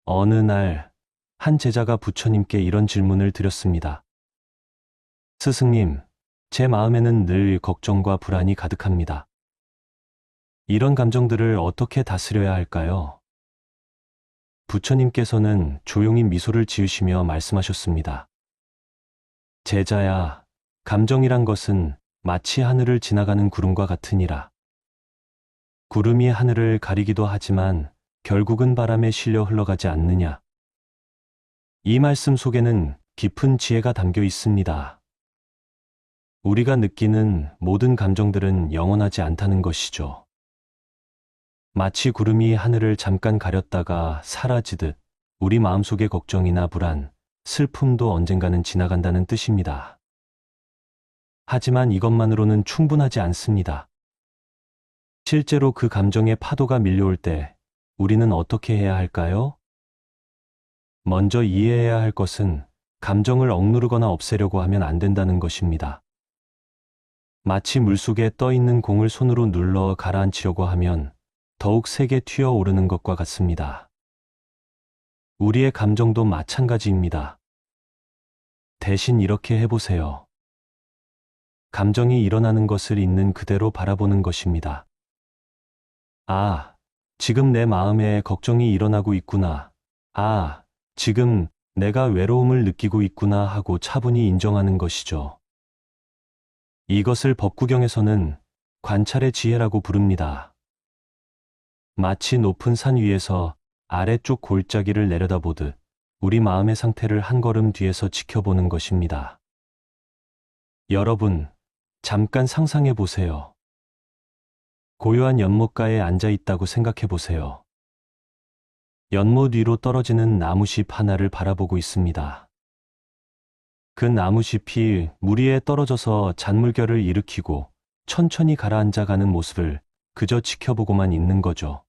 어느 날, 한 제자가 부처님께 이런 질문을 드렸습니다. 스승님, 제 마음에는 늘 걱정과 불안이 가득합니다. 이런 감정들을 어떻게 다스려야 할까요? 부처님께서는 조용히 미소를 지으시며 말씀하셨습니다. 제자야, 감정이란 것은 마치 하늘을 지나가는 구름과 같으니라. 구름이 하늘을 가리기도 하지만 결국은 바람에 실려 흘러가지 않느냐. 이 말씀 속에는 깊은 지혜가 담겨 있습니다. 우리가 느끼는 모든 감정들은 영원하지 않다는 것이죠. 마치 구름이 하늘을 잠깐 가렸다가 사라지듯 우리 마음속의 걱정이나 불안, 슬픔도 언젠가는 지나간다는 뜻입니다. 하지만 이것만으로는 충분하지 않습니다. 실제로 그 감정의 파도가 밀려올 때 우리는 어떻게 해야 할까요? 먼저 이해해야 할 것은 감정을 억누르거나 없애려고 하면 안 된다는 것입니다. 마치 물속에 떠 있는 공을 손으로 눌러 가라앉히려고 하면 더욱 세게 튀어오르는 것과 같습니다. 우리의 감정도 마찬가지입니다. 대신 이렇게 해보세요. 감정이 일어나는 것을 있는 그대로 바라보는 것입니다. 아, 지금 내 마음에 걱정이 일어나고 있구나. 아, 지금 내가 외로움을 느끼고 있구나 하고 차분히 인정하는 것이죠. 이것을 법구경에서는 관찰의 지혜라고 부릅니다. 마치 높은 산 위에서 아래쪽 골짜기를 내려다보듯 우리 마음의 상태를 한 걸음 뒤에서 지켜보는 것입니다. 여러분, 잠깐 상상해 보세요. 고요한 연못가에 앉아 있다고 생각해 보세요. 연못 위로 떨어지는 나무잎 하나를 바라보고 있습니다. 그 나무잎이 물 위에 떨어져서 잔물결을 일으키고 천천히 가라앉아 가는 모습을 그저 지켜보고만 있는 거죠.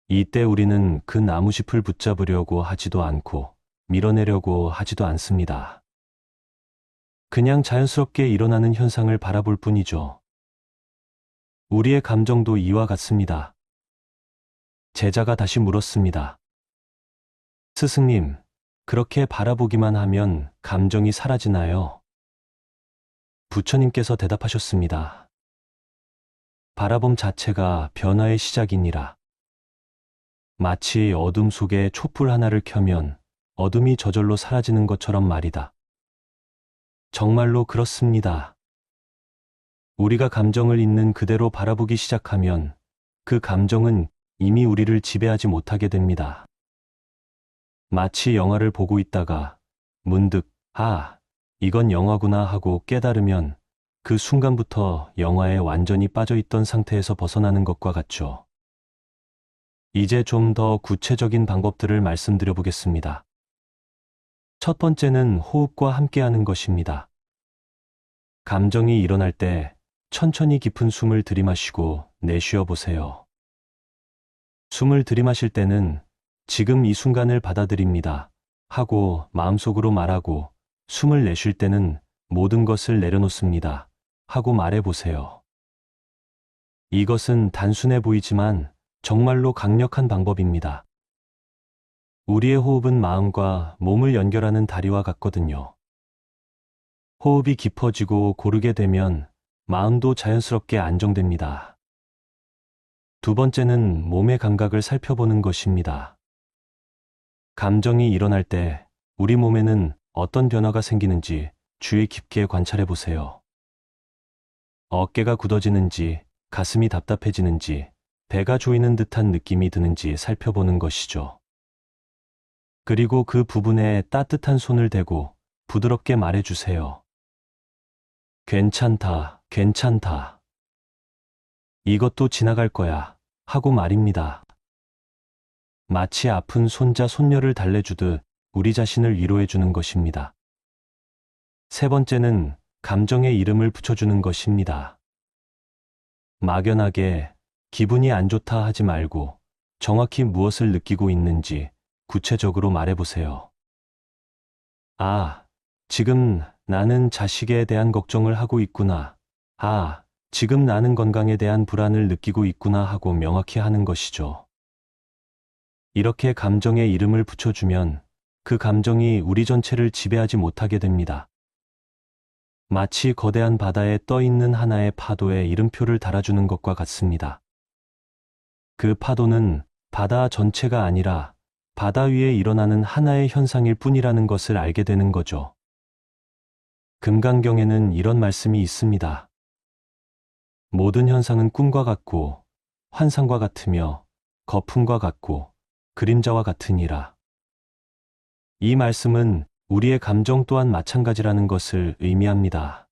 이때 우리는 그 나무잎을 붙잡으려고 하지도 않고 밀어내려고 하지도 않습니다. 그냥 자연스럽게 일어나는 현상을 바라볼 뿐이죠. 우리의 감정도 이와 같습니다. 제자가 다시 물었습니다. 스승님, 그렇게 바라보기만 하면 감정이 사라지나요? 부처님께서 대답하셨습니다. 바라봄 자체가 변화의 시작이니라. 마치 어둠 속에 촛불 하나를 켜면 어둠이 저절로 사라지는 것처럼 말이다. 정말로 그렇습니다. 우리가 감정을 있는 그대로 바라보기 시작하면 그 감정은 이미 우리를 지배하지 못하게 됩니다. 마치 영화를 보고 있다가 문득 아, 이건 영화구나 하고 깨달으면 그 순간부터 영화에 완전히 빠져있던 상태에서 벗어나는 것과 같죠. 이제 좀 더 구체적인 방법들을 말씀드려 보겠습니다. 첫 번째는 호흡과 함께하는 것입니다. 감정이 일어날 때 천천히 깊은 숨을 들이마시고 내쉬어 보세요. 숨을 들이마실 때는 지금 이 순간을 받아들입니다 하고 마음속으로 말하고, 숨을 내쉴 때는 모든 것을 내려놓습니다 하고 말해 보세요. 이것은 단순해 보이지만 정말로 강력한 방법입니다. 우리의 호흡은 마음과 몸을 연결하는 다리와 같거든요. 호흡이 깊어지고 고르게 되면 마음도 자연스럽게 안정됩니다. 두 번째는 몸의 감각을 살펴보는 것입니다. 감정이 일어날 때 우리 몸에는 어떤 변화가 생기는지 주의 깊게 관찰해 보세요. 어깨가 굳어지는지, 가슴이 답답해지는지, 배가 조이는 듯한 느낌이 드는지 살펴보는 것이죠. 그리고 그 부분에 따뜻한 손을 대고 부드럽게 말해주세요. 괜찮다, 괜찮다. 이것도 지나갈 거야 하고 말입니다. 마치 아픈 손자, 손녀를 달래주듯 우리 자신을 위로해주는 것입니다. 세 번째는 감정에 이름을 붙여주는 것입니다. 막연하게 기분이 안 좋다 하지 말고 정확히 무엇을 느끼고 있는지 구체적으로 말해보세요. 아, 지금 나는 자식에 대한 걱정을 하고 있구나. 아, 지금 나는 건강에 대한 불안을 느끼고 있구나 하고 명확히 하는 것이죠. 이렇게 감정에 이름을 붙여주면 그 감정이 우리 전체를 지배하지 못하게 됩니다. 마치 거대한 바다에 떠 있는 하나의 파도에 이름표를 달아주는 것과 같습니다. 그 파도는 바다 전체가 아니라 바다 위에 일어나는 하나의 현상일 뿐이라는 것을 알게 되는 거죠. 금강경에는 이런 말씀이 있습니다. 모든 현상은 꿈과 같고 환상과 같으며 거품과 같고 그림자와 같으니라. 이 말씀은 우리의 감정 또한 마찬가지라는 것을 의미합니다.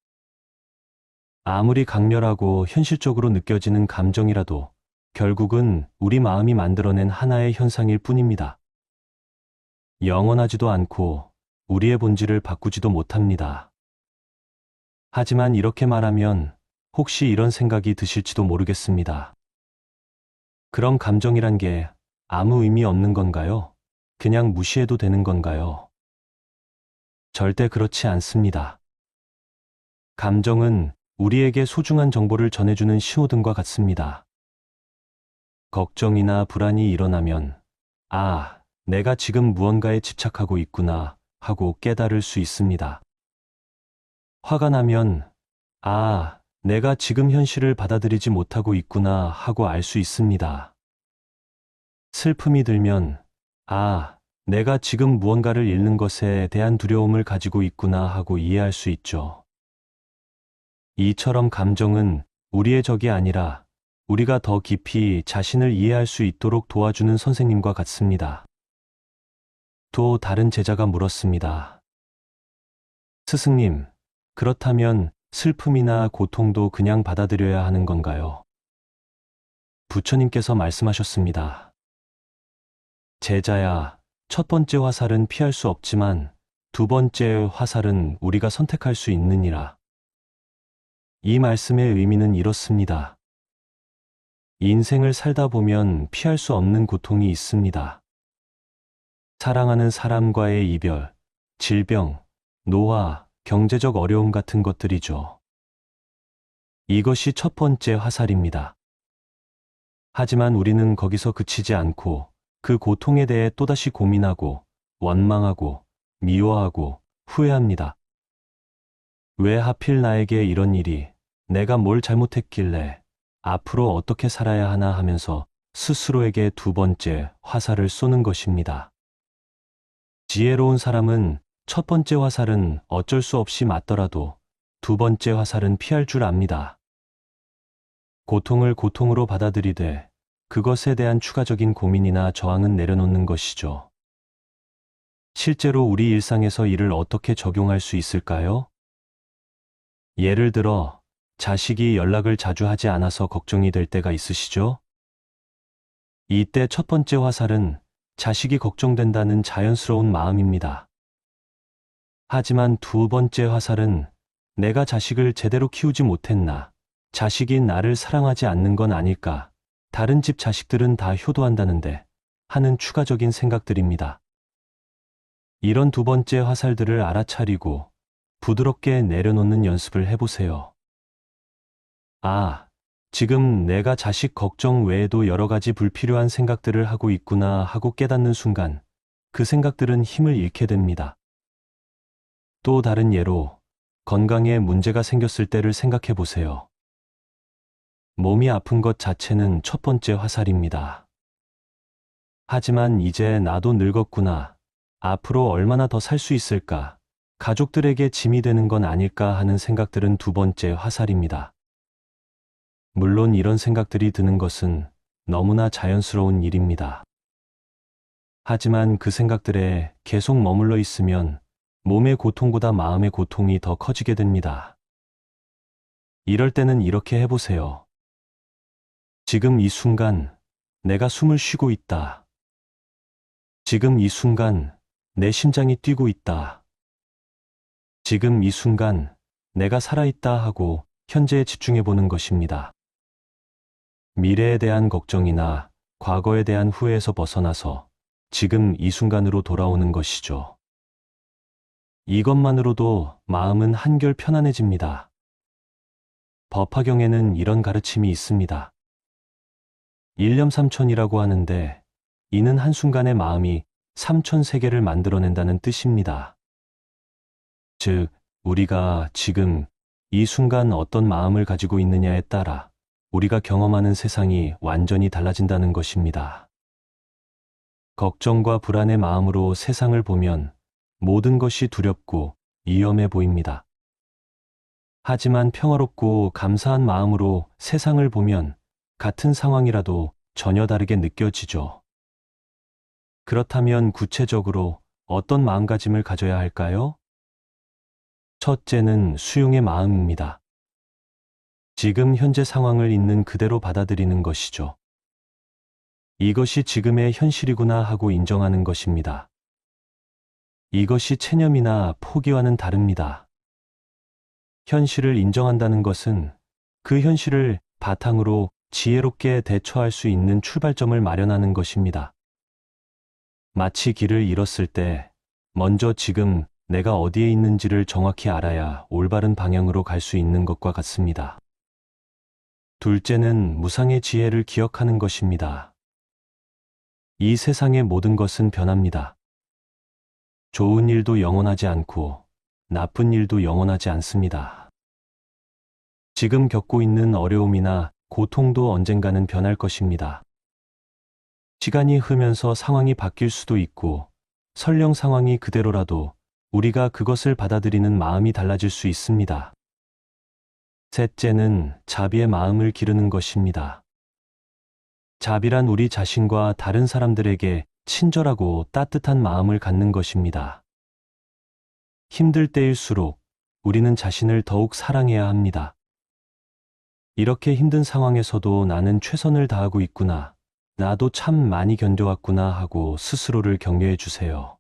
아무리 강렬하고 현실적으로 느껴지는 감정이라도 결국은 우리 마음이 만들어낸 하나의 현상일 뿐입니다. 영원하지도 않고 우리의 본질을 바꾸지도 못합니다. 하지만 이렇게 말하면 혹시 이런 생각이 드실지도 모르겠습니다. 그럼 감정이란 게 아무 의미 없는 건가요? 그냥 무시해도 되는 건가요? 절대 그렇지 않습니다. 감정은 우리에게 소중한 정보를 전해주는 신호등과 같습니다. 걱정이나 불안이 일어나면, 아, 내가 지금 무언가에 집착하고 있구나 하고 깨달을 수 있습니다. 화가 나면, 아, 내가 지금 현실을 받아들이지 못하고 있구나 하고 알 수 있습니다. 슬픔이 들면, 아, 내가 지금 무언가를 잃는 것에 대한 두려움을 가지고 있구나 하고 이해할 수 있죠. 이처럼 감정은 우리의 적이 아니라 우리가 더 깊이 자신을 이해할 수 있도록 도와주는 선생님과 같습니다. 또 다른 제자가 물었습니다. 스승님, 그렇다면 슬픔이나 고통도 그냥 받아들여야 하는 건가요? 부처님께서 말씀하셨습니다. 제자야, 첫 번째 화살은 피할 수 없지만 두 번째 화살은 우리가 선택할 수 있느니라. 이 말씀의 의미는 이렇습니다. 인생을 살다 보면 피할 수 없는 고통이 있습니다. 사랑하는 사람과의 이별, 질병, 노화, 경제적 어려움 같은 것들이죠. 이것이 첫 번째 화살입니다. 하지만 우리는 거기서 그치지 않고 그 고통에 대해 또다시 고민하고 원망하고 미워하고 후회합니다. 왜 하필 나에게 이런 일이, 내가 뭘 잘못했길래, 앞으로 어떻게 살아야 하나 하면서 스스로에게 두 번째 화살을 쏘는 것입니다. 지혜로운 사람은 첫 번째 화살은 어쩔 수 없이 맞더라도 두 번째 화살은 피할 줄 압니다. 고통을 고통으로 받아들이되 그것에 대한 추가적인 고민이나 저항은 내려놓는 것이죠. 실제로 우리 일상에서 이를 어떻게 적용할 수 있을까요? 예를 들어, 자식이 연락을 자주 하지 않아서 걱정이 될 때가 있으시죠? 이때 첫 번째 화살은 자식이 걱정된다는 자연스러운 마음입니다. 하지만 두 번째 화살은 내가 자식을 제대로 키우지 못했나, 자식이 나를 사랑하지 않는 건 아닐까, 다른 집 자식들은 다 효도한다는데 하는 추가적인 생각들입니다. 이런 두 번째 화살들을 알아차리고 부드럽게 내려놓는 연습을 해보세요. 아, 지금 내가 자식 걱정 외에도 여러 가지 불필요한 생각들을 하고 있구나 하고 깨닫는 순간 그 생각들은 힘을 잃게 됩니다. 또 다른 예로 건강에 문제가 생겼을 때를 생각해 보세요. 몸이 아픈 것 자체는 첫 번째 화살입니다. 하지만 이제 나도 늙었구나. 앞으로 얼마나 더 살 수 있을까? 가족들에게 짐이 되는 건 아닐까 하는 생각들은 두 번째 화살입니다. 물론 이런 생각들이 드는 것은 너무나 자연스러운 일입니다. 하지만 그 생각들에 계속 머물러 있으면 몸의 고통보다 마음의 고통이 더 커지게 됩니다. 이럴 때는 이렇게 해보세요. 지금 이 순간 내가 숨을 쉬고 있다. 지금 이 순간 내 심장이 뛰고 있다. 지금 이 순간 내가 살아있다 하고 현재에 집중해 보는 것입니다. 미래에 대한 걱정이나 과거에 대한 후회에서 벗어나서 지금 이 순간으로 돌아오는 것이죠. 이것만으로도 마음은 한결 편안해집니다. 법화경에는 이런 가르침이 있습니다. 일념삼천이라고 하는데 이는 한순간의 마음이 삼천세계를 만들어낸다는 뜻입니다. 즉, 우리가 지금 이 순간 어떤 마음을 가지고 있느냐에 따라 우리가 경험하는 세상이 완전히 달라진다는 것입니다. 걱정과 불안의 마음으로 세상을 보면 모든 것이 두렵고 위험해 보입니다. 하지만 평화롭고 감사한 마음으로 세상을 보면 같은 상황이라도 전혀 다르게 느껴지죠. 그렇다면 구체적으로 어떤 마음가짐을 가져야 할까요? 첫째는 수용의 마음입니다. 지금 현재 상황을 있는 그대로 받아들이는 것이죠. 이것이 지금의 현실이구나 하고 인정하는 것입니다. 이것이 체념이나 포기와는 다릅니다. 현실을 인정한다는 것은 그 현실을 바탕으로 지혜롭게 대처할 수 있는 출발점을 마련하는 것입니다. 마치 길을 잃었을 때 먼저 지금 내가 어디에 있는지를 정확히 알아야 올바른 방향으로 갈 수 있는 것과 같습니다. 둘째는 무상의 지혜를 기억하는 것입니다. 이 세상의 모든 것은 변합니다. 좋은 일도 영원하지 않고 나쁜 일도 영원하지 않습니다. 지금 겪고 있는 어려움이나 고통도 언젠가는 변할 것입니다. 시간이 흐르면서 상황이 바뀔 수도 있고 설령 상황이 그대로라도 우리가 그것을 받아들이는 마음이 달라질 수 있습니다. 셋째는 자비의 마음을 기르는 것입니다. 자비란 우리 자신과 다른 사람들에게 친절하고 따뜻한 마음을 갖는 것입니다. 힘들 때일수록 우리는 자신을 더욱 사랑해야 합니다. 이렇게 힘든 상황에서도 나는 최선을 다하고 있구나, 나도 참 많이 견뎌왔구나 하고 스스로를 격려해 주세요.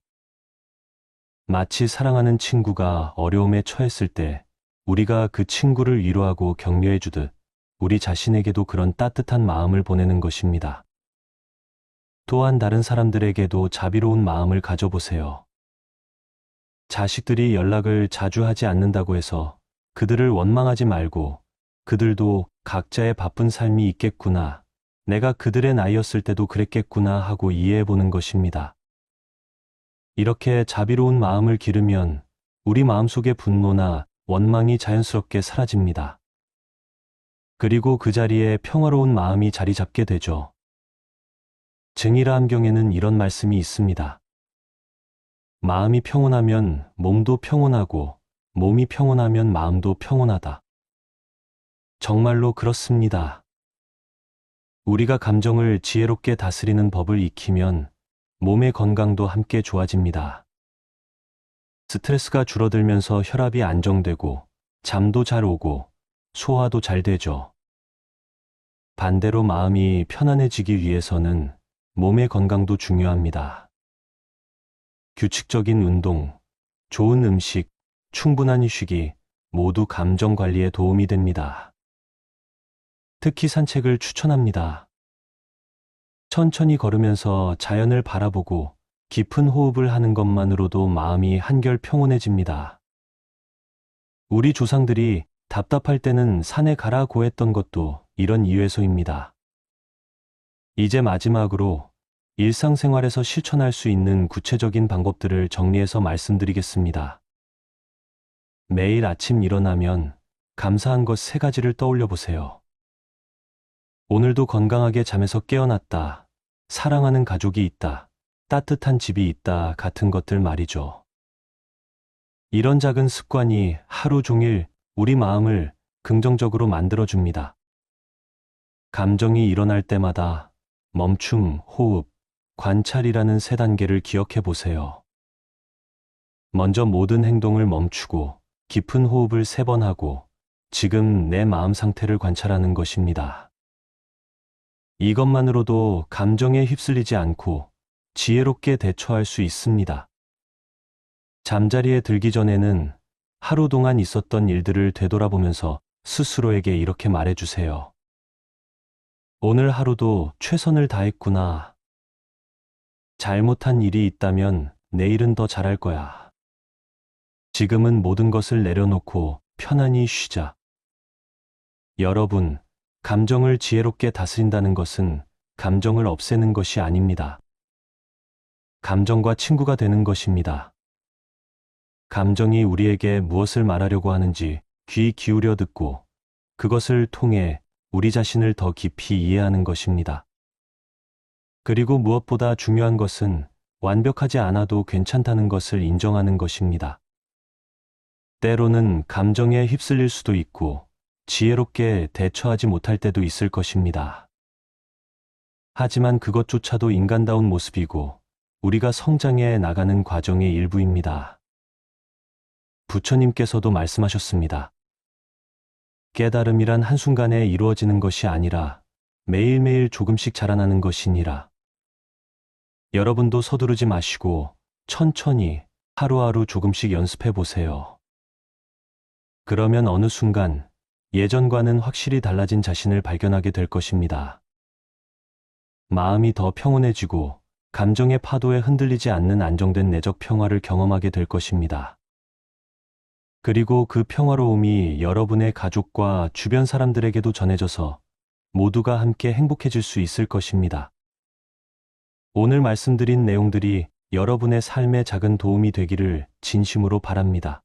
마치 사랑하는 친구가 어려움에 처했을 때 우리가 그 친구를 위로하고 격려해 주듯 우리 자신에게도 그런 따뜻한 마음을 보내는 것입니다. 또한 다른 사람들에게도 자비로운 마음을 가져보세요. 자식들이 연락을 자주 하지 않는다고 해서 그들을 원망하지 말고 그들도 각자의 바쁜 삶이 있겠구나, 내가 그들의 나이였을 때도 그랬겠구나 하고 이해해 보는 것입니다. 이렇게 자비로운 마음을 기르면 우리 마음속의 분노나 원망이 자연스럽게 사라집니다. 그리고 그 자리에 평화로운 마음이 자리 잡게 되죠. 증일화암경에는 이런 말씀이 있습니다. 마음이 평온하면 몸도 평온하고 몸이 평온하면 마음도 평온하다. 정말로 그렇습니다. 우리가 감정을 지혜롭게 다스리는 법을 익히면 몸의 건강도 함께 좋아집니다. 스트레스가 줄어들면서 혈압이 안정되고 잠도 잘 오고 소화도 잘 되죠. 반대로 마음이 편안해지기 위해서는 몸의 건강도 중요합니다. 규칙적인 운동, 좋은 음식, 충분한 휴식이 모두 감정 관리에 도움이 됩니다. 특히 산책을 추천합니다. 천천히 걸으면서 자연을 바라보고 깊은 호흡을 하는 것만으로도 마음이 한결 평온해집니다. 우리 조상들이 답답할 때는 산에 가라고 했던 것도 이런 이유에서입니다. 이제 마지막으로 일상생활에서 실천할 수 있는 구체적인 방법들을 정리해서 말씀드리겠습니다. 매일 아침 일어나면 감사한 것 3가지를 떠올려 보세요. 오늘도 건강하게 잠에서 깨어났다. 사랑하는 가족이 있다. 따뜻한 집이 있다. 같은 것들 말이죠. 이런 작은 습관이 하루 종일 우리 마음을 긍정적으로 만들어줍니다. 감정이 일어날 때마다 멈춤, 호흡, 관찰이라는 3단계를 기억해 보세요. 먼저 모든 행동을 멈추고 깊은 호흡을 3번 하고 지금 내 마음 상태를 관찰하는 것입니다. 이것만으로도 감정에 휩쓸리지 않고 지혜롭게 대처할 수 있습니다. 잠자리에 들기 전에는 하루 동안 있었던 일들을 되돌아보면서 스스로에게 이렇게 말해주세요. 오늘 하루도 최선을 다했구나. 잘못한 일이 있다면 내일은 더 잘할 거야. 지금은 모든 것을 내려놓고 편안히 쉬자. 여러분, 감정을 지혜롭게 다스린다는 것은 감정을 없애는 것이 아닙니다. 감정과 친구가 되는 것입니다. 감정이 우리에게 무엇을 말하려고 하는지 귀 기울여 듣고 그것을 통해 우리 자신을 더 깊이 이해하는 것입니다. 그리고 무엇보다 중요한 것은 완벽하지 않아도 괜찮다는 것을 인정하는 것입니다. 때로는 감정에 휩쓸릴 수도 있고 지혜롭게 대처하지 못할 때도 있을 것입니다. 하지만 그것조차도 인간다운 모습이고 우리가 성장해 나가는 과정의 일부입니다. 부처님께서도 말씀하셨습니다. 깨달음이란 한순간에 이루어지는 것이 아니라 매일매일 조금씩 자라나는 것이니라. 여러분도 서두르지 마시고 천천히 하루하루 조금씩 연습해 보세요. 그러면 어느 순간 예전과는 확실히 달라진 자신을 발견하게 될 것입니다. 마음이 더 평온해지고 감정의 파도에 흔들리지 않는 안정된 내적 평화를 경험하게 될 것입니다. 그리고 그 평화로움이 여러분의 가족과 주변 사람들에게도 전해져서 모두가 함께 행복해질 수 있을 것입니다. 오늘 말씀드린 내용들이 여러분의 삶에 작은 도움이 되기를 진심으로 바랍니다.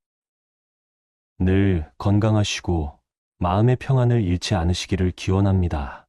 늘 건강하시고 마음의 평안을 잃지 않으시기를 기원합니다.